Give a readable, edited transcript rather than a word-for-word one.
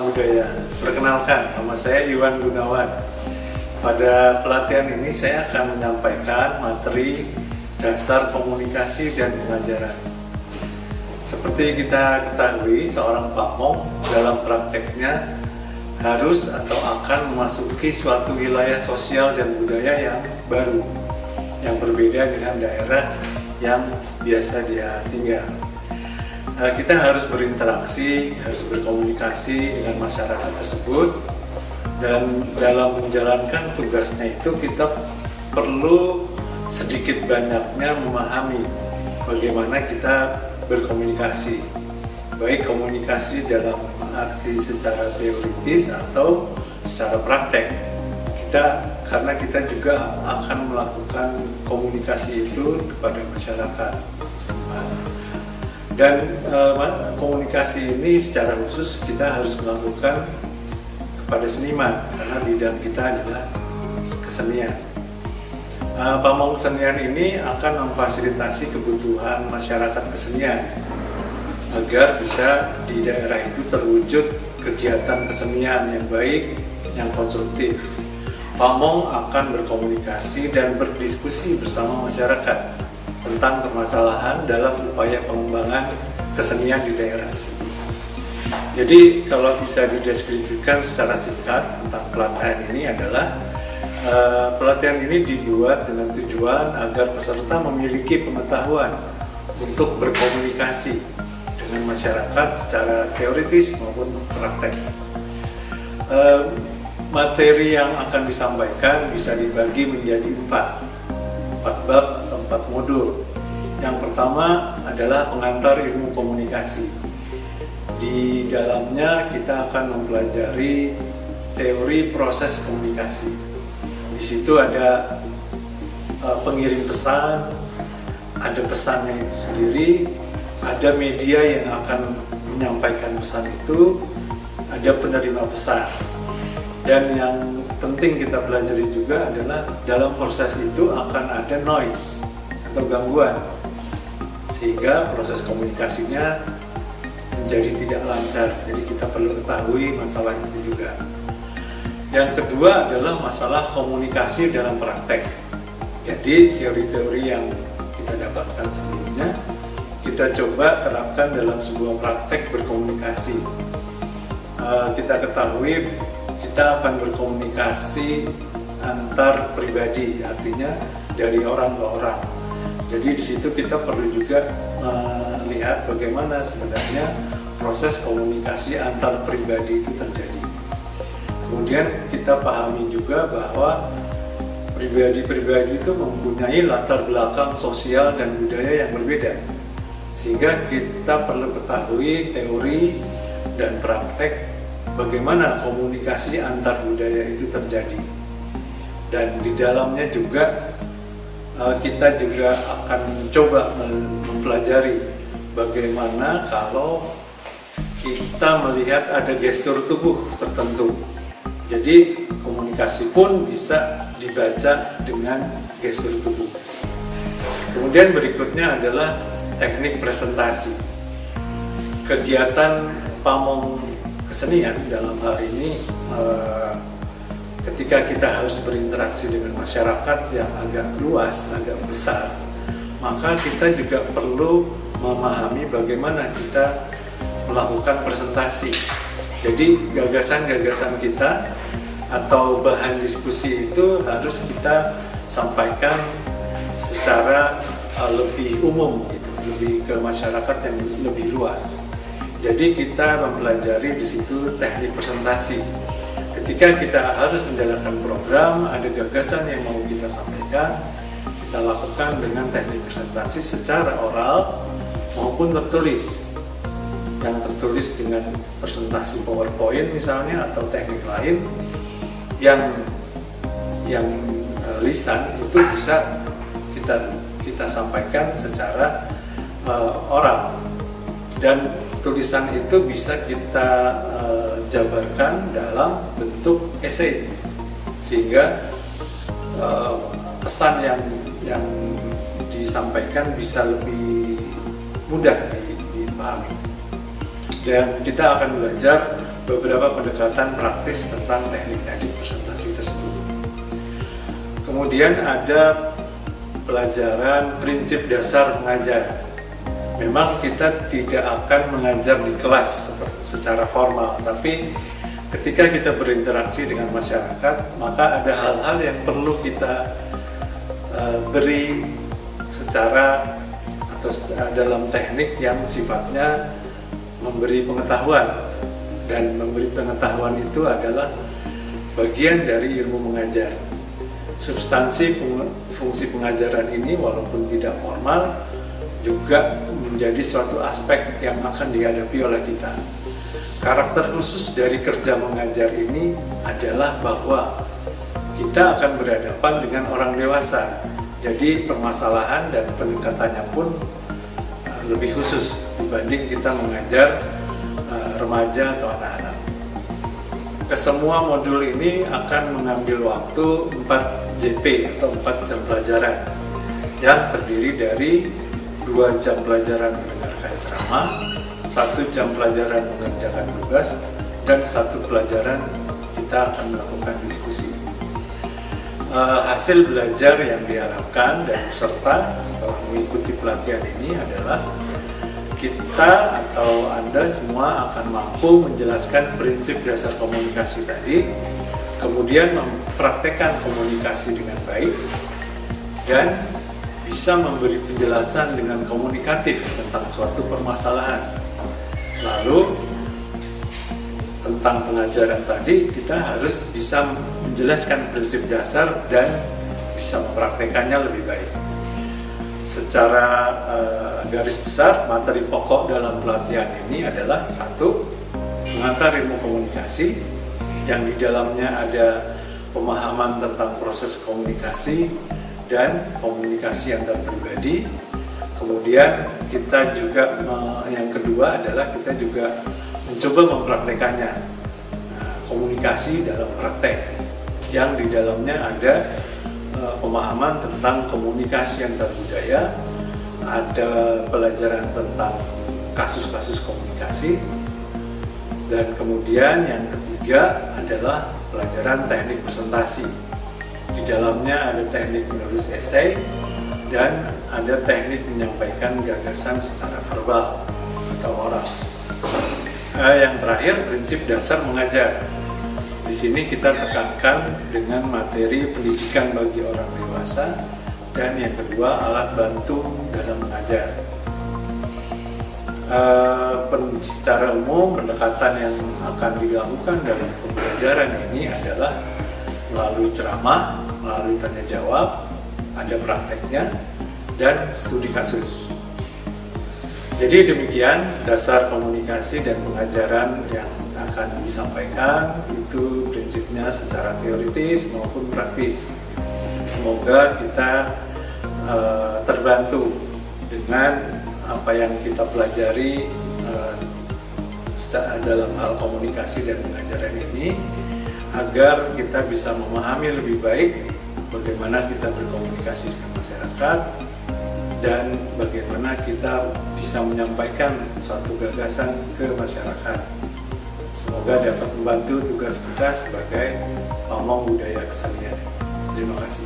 budaya. Perkenalkan, nama saya Iwan Gunawan. Pada pelatihan ini saya akan menyampaikan materi dasar komunikasi dan pengajaran. Seperti kita ketahui, seorang pamong dalam prakteknya harus atau akan memasuki suatu wilayah sosial dan budaya yang baru, yang berbeda dengan daerah yang biasa dia tinggal. Kita harus berinteraksi, harus berkomunikasi dengan masyarakat tersebut, dan dalam menjalankan tugasnya itu kita perlu sedikit banyaknya memahami bagaimana kita berkomunikasi, baik komunikasi dalam arti secara teoritis atau secara praktek. Karena kita juga akan melakukan komunikasi itu kepada masyarakat setempat. Dan komunikasi ini secara khusus kita harus melakukan kepada seniman, karena bidang kita adalah kesenian. Pamong kesenian ini akan memfasilitasi kebutuhan masyarakat kesenian agar bisa di daerah itu terwujud kegiatan kesenian yang baik, yang konstruktif. Pamong akan berkomunikasi dan berdiskusi bersama masyarakat tentang permasalahan dalam upaya pengembangan kesenian di daerah tersebut. Jadi kalau bisa dideskripsikan secara singkat tentang pelatihan ini adalah pelatihan ini dibuat dengan tujuan agar peserta memiliki pengetahuan untuk berkomunikasi dengan masyarakat secara teoritis maupun praktek. Materi yang akan disampaikan bisa dibagi menjadi empat bab atau 4 modul. Yang pertama adalah pengantar ilmu komunikasi. Di dalamnya kita akan mempelajari teori proses komunikasi. Di situ ada pengirim pesan, ada pesannya itu sendiri, ada media yang akan menyampaikan pesan itu, ada penerima pesan. Dan yang penting kita pelajari juga adalah dalam proses itu akan ada noise atau gangguan, sehingga proses komunikasinya menjadi tidak lancar. Jadi kita perlu ketahui masalah itu juga. Yang kedua adalah masalah komunikasi dalam praktek. Jadi teori-teori yang kita dapatkan sebelumnya kita coba terapkan dalam sebuah praktek berkomunikasi. Kita ketahui kita akan berkomunikasi antar pribadi, artinya dari orang ke orang. Jadi di situ kita perlu juga melihat bagaimana sebenarnya proses komunikasi antar pribadi itu terjadi. Kemudian kita pahami juga bahwa pribadi-pribadi itu mempunyai latar belakang sosial dan budaya yang berbeda, sehingga kita perlu ketahui teori dan praktek bagaimana komunikasi antar budaya itu terjadi. Dan di dalamnya juga kita juga akan coba mempelajari bagaimana kalau kita melihat ada gestur tubuh tertentu. Jadi komunikasi pun bisa dibaca dengan gestur tubuh. Kemudian berikutnya adalah teknik presentasi. Kegiatan pamong kesenian dalam hal ini ketika kita harus berinteraksi dengan masyarakat yang agak luas, agak besar, maka kita juga perlu memahami bagaimana kita melakukan presentasi. Jadi gagasan-gagasan kita atau bahan diskusi itu harus kita sampaikan secara lebih umum, gitu, lebih ke masyarakat yang lebih luas. Jadi kita mempelajari di situ teknik presentasi. Ketika kita harus menjalankan program, ada gagasan yang mau kita sampaikan, kita lakukan dengan teknik presentasi secara oral maupun tertulis. Yang tertulis dengan presentasi PowerPoint misalnya, atau teknik lain. Yang lisan itu bisa kita sampaikan secara oral, dan tulisan itu bisa kita jabarkan dalam bentuk esai, sehingga pesan yang disampaikan bisa lebih mudah dipahami. Dan kita akan belajar beberapa pendekatan praktis tentang teknik-teknik presentasi tersebut. Kemudian ada pelajaran prinsip dasar mengajar. Memang kita tidak akan mengajar di kelas secara formal, tapi ketika kita berinteraksi dengan masyarakat, maka ada hal-hal yang perlu kita beri secara atau dalam teknik yang sifatnya memberi pengetahuan. Dan memberi pengetahuan itu adalah bagian dari ilmu mengajar. Substansi fungsi pengajaran ini walaupun tidak formal juga menjadi suatu aspek yang akan dihadapi oleh kita. Karakter khusus dari kerja mengajar ini adalah bahwa kita akan berhadapan dengan orang dewasa. Jadi permasalahan dan pendekatannya pun lebih khusus dibanding kita mengajar remaja atau anak-anak. Kesemua modul ini akan mengambil waktu 4 JP atau 4 jam pelajaran yang terdiri dari 2 jam pelajaran mendengarkan ceramah, 1 jam pelajaran mengerjakan tugas, dan 1 pelajaran kita akan melakukan diskusi. Hasil belajar yang diharapkan dari peserta setelah mengikuti pelatihan ini adalah kita atau Anda semua akan mampu menjelaskan prinsip dasar komunikasi tadi, kemudian mempraktekkan komunikasi dengan baik, dan bisa memberi penjelasan dengan komunikatif tentang suatu permasalahan. Lalu, tentang pengajaran tadi, kita harus bisa menjelaskan prinsip dasar dan bisa mempraktekannya lebih baik. Secara garis besar, materi pokok dalam pelatihan ini adalah 1. Pengantar ilmu komunikasi, yang di dalamnya ada pemahaman tentang proses komunikasi dan komunikasi antar pribadi. Kemudian kita juga, yang kedua adalah kita juga mencoba mempraktekannya, komunikasi dalam praktek, yang di dalamnya ada pemahaman tentang komunikasi antar budaya, ada pelajaran tentang kasus-kasus komunikasi, dan kemudian yang ketiga adalah pelajaran teknik presentasi. Di dalamnya ada teknik menulis esai dan ada teknik menyampaikan gagasan secara verbal atau oral. Yang terakhir, prinsip dasar mengajar. Di sini kita tekankan dengan materi pendidikan bagi orang dewasa, dan yang kedua alat bantu dalam mengajar. Secara umum pendekatan yang akan dilakukan dalam pembelajaran ini adalah melalui ceramah, melalui tanya jawab, ada prakteknya, dan studi kasus. Jadi demikian dasar komunikasi dan pengajaran yang akan disampaikan, itu prinsipnya secara teoritis maupun praktis. Semoga kita terbantu dengan apa yang kita pelajari dalam hal komunikasi dan pengajaran ini, agar kita bisa memahami lebih baik bagaimana kita berkomunikasi dengan masyarakat dan bagaimana kita bisa menyampaikan suatu gagasan ke masyarakat. Semoga dapat membantu tugas kita sebagai pamong budaya kesenian. Terima kasih.